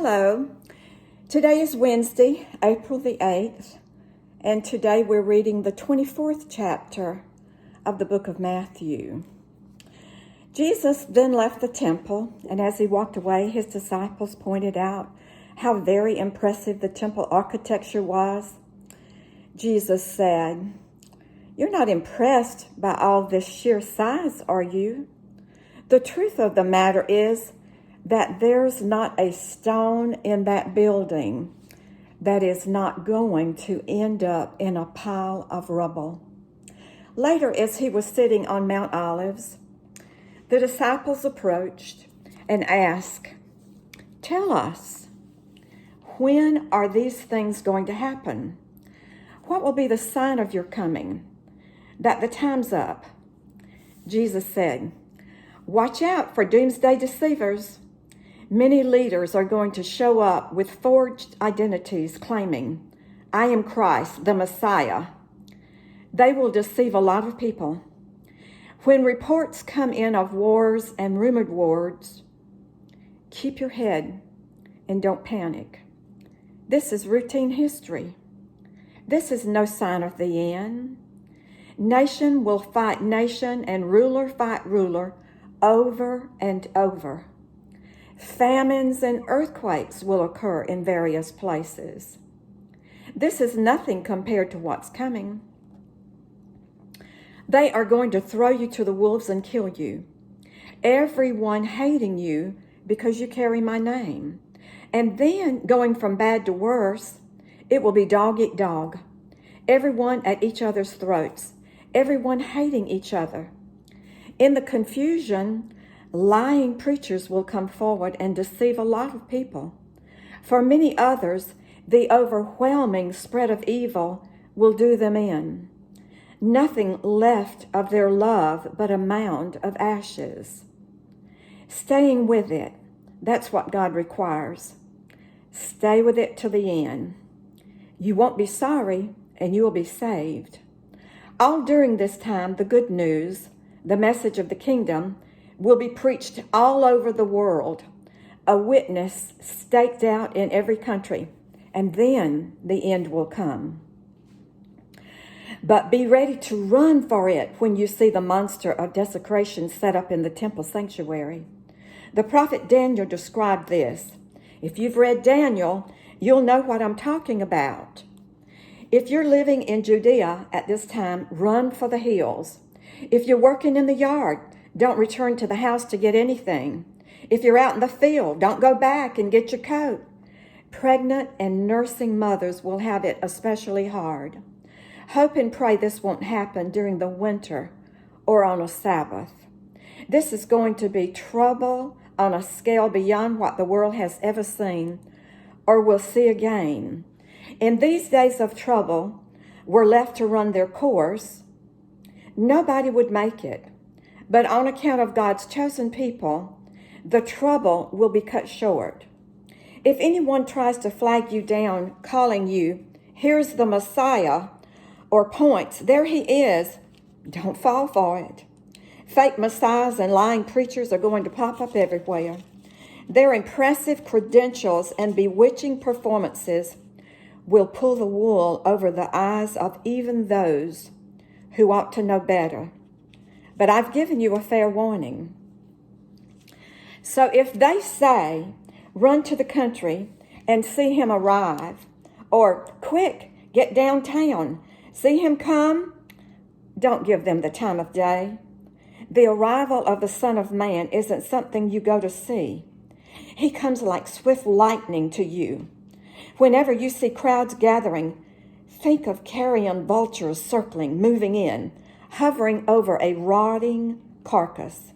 Hello. Today is Wednesday, April the 8th, and today we're reading the 24th chapter of the book of Matthew. Jesus then left the temple, and as he walked away, his disciples pointed out how very impressive the temple architecture was. Jesus said, "You're not impressed by all this sheer size, are you? The truth of the matter is that there's not a stone in that building that is not going to end up in a pile of rubble." Later, as he was sitting on Mount Olives, the disciples approached and asked, "Tell us, when are these things going to happen? What will be the sign of your coming, that the time's up?" Jesus said, "Watch out for doomsday deceivers. Many leaders are going to show up with forged identities claiming, 'I am Christ, the Messiah.' They will deceive a lot of people. When reports come in of wars and rumored wars, keep your head and don't panic. This is routine history. This is no sign of the end. Nation will fight nation and ruler fight ruler over and over. Famines and earthquakes will occur in various places. This is nothing compared to what's coming. They are going to throw you to the wolves and kill you, everyone hating you because you carry my name. And then, going from bad to worse, it will be dog eat dog, everyone at each other's throats, everyone hating each other. In the confusion, lying preachers will come forward and deceive a lot of people. For many others, the overwhelming spread of evil will do them in. Nothing left of their love but a mound of ashes. Staying with it, that's what God requires. Stay with it to the end. You won't be sorry, and you will be saved." All during this time, the good news, the message of the kingdom, will be preached all over the world, a witness staked out in every country, and then the end will come. But be ready to run for it when you see the monster of desecration set up in the temple sanctuary. The prophet Daniel described this. If you've read Daniel, you'll know what I'm talking about. If you're living in Judea at this time, run for the hills. If you're working in the yard, don't return to the house to get anything. If you're out in the field, don't go back and get your coat. Pregnant and nursing mothers will have it especially hard. Hope and pray this won't happen during the winter or on a Sabbath. This is going to be trouble on a scale beyond what the world has ever seen or will see again. In these days of trouble, were left to run their course, nobody would make it. But on account of God's chosen people, the trouble will be cut short. If anyone tries to flag you down, calling you, "Here's the Messiah," or points, "There he is," don't fall for it. Fake messiahs and lying preachers are going to pop up everywhere. Their impressive credentials and bewitching performances will pull the wool over the eyes of even those who ought to know better. But I've given you a fair warning. So if they say, "Run to the country and see him arrive," or "Quick, get downtown, see him come," don't give them the time of day. The arrival of the Son of Man isn't something you go to see. He comes like swift lightning to you. Whenever you see crowds gathering, think of carrion vultures circling, moving in, hovering over a rotting carcass.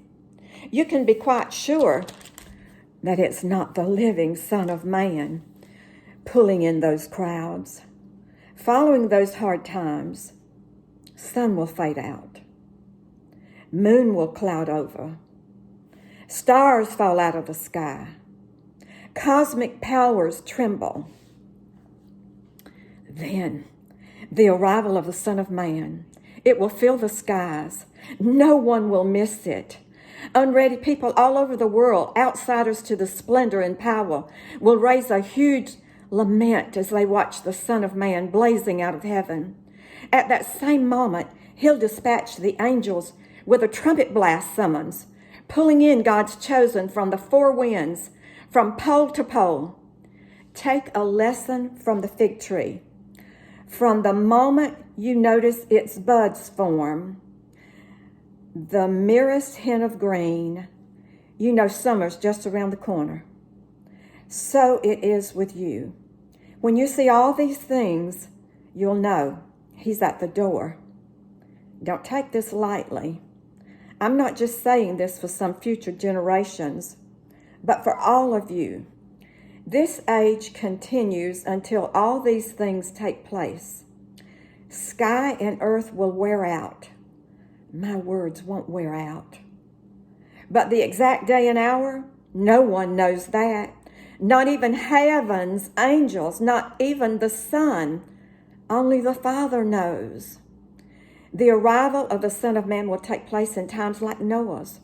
You can be quite sure that it's not the living Son of Man pulling in those crowds. Following those hard times, sun will fade out. Moon will cloud over. Stars fall out of the sky. Cosmic powers tremble. Then, the arrival of the Son of Man, it will fill the skies. No one will miss it. Unready people all over the world, outsiders to the splendor and power, will raise a huge lament as they watch the Son of Man blazing out of heaven. At that same moment, he'll dispatch the angels with a trumpet blast summons, pulling in God's chosen from the four winds, from pole to pole. Take a lesson from the fig tree. From the moment you notice its buds form, the merest hint of green, you know summer's just around the corner. So it is with you. When you see all these things, you'll know he's at the door. Don't take this lightly. I'm not just saying this for some future generations, but for all of you. This age continues until all these things take place. Sky and earth will wear out. My words won't wear out. But the exact day and hour, no one knows that. Not even heaven's angels, not even the Son. Only the Father knows. The arrival of the Son of Man will take place in times like Noah's.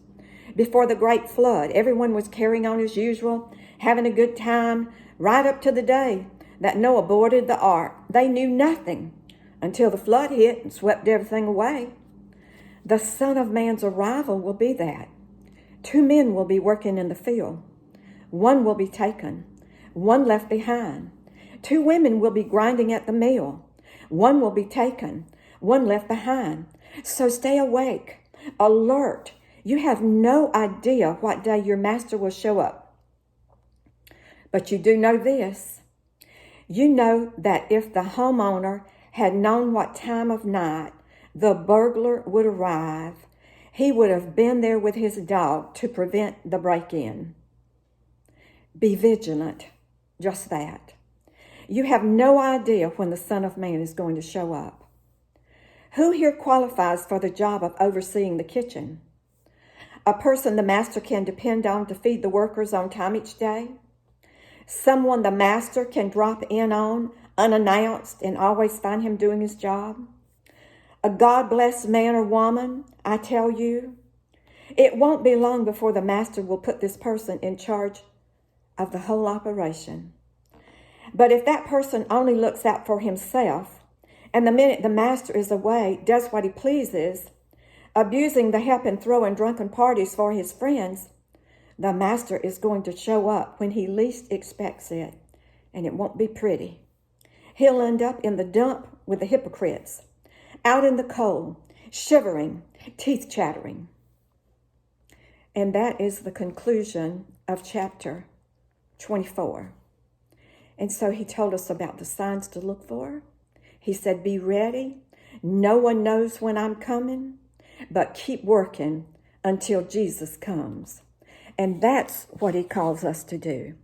Before the great flood, everyone was carrying on as usual, having a good time, right up to the day that Noah boarded the ark. They knew nothing until the flood hit and swept everything away. The Son of Man's arrival will be that. 2 men will be working in the field. 1 will be taken, 1 left behind. 2 women will be grinding at the mill. 1 will be taken, 1 left behind. So stay awake, alert. You have no idea what day your master will show up. But you do know this. You know that if the homeowner had known what time of night the burglar would arrive, he would have been there with his dog to prevent the break-in. Be vigilant, just that. You have no idea when the Son of Man is going to show up. Who here qualifies for the job of overseeing the kitchen? A person the master can depend on to feed the workers on time each day? Someone the master can drop in on unannounced and always find him doing his job? A God-blessed man or woman, I tell you, it won't be long before the master will put this person in charge of the whole operation. But if that person only looks out for himself, and the minute the master is away, does what he pleases, abusing the help and throwing drunken parties for his friends, the master is going to show up when he least expects it, and it won't be pretty. He'll end up in the dump with the hypocrites, out in the cold, shivering, teeth chattering. And that is the conclusion of chapter 24. And so he told us about the signs to look for. He said, be ready. No one knows when I'm coming, but keep working until Jesus comes. And that's what he calls us to do.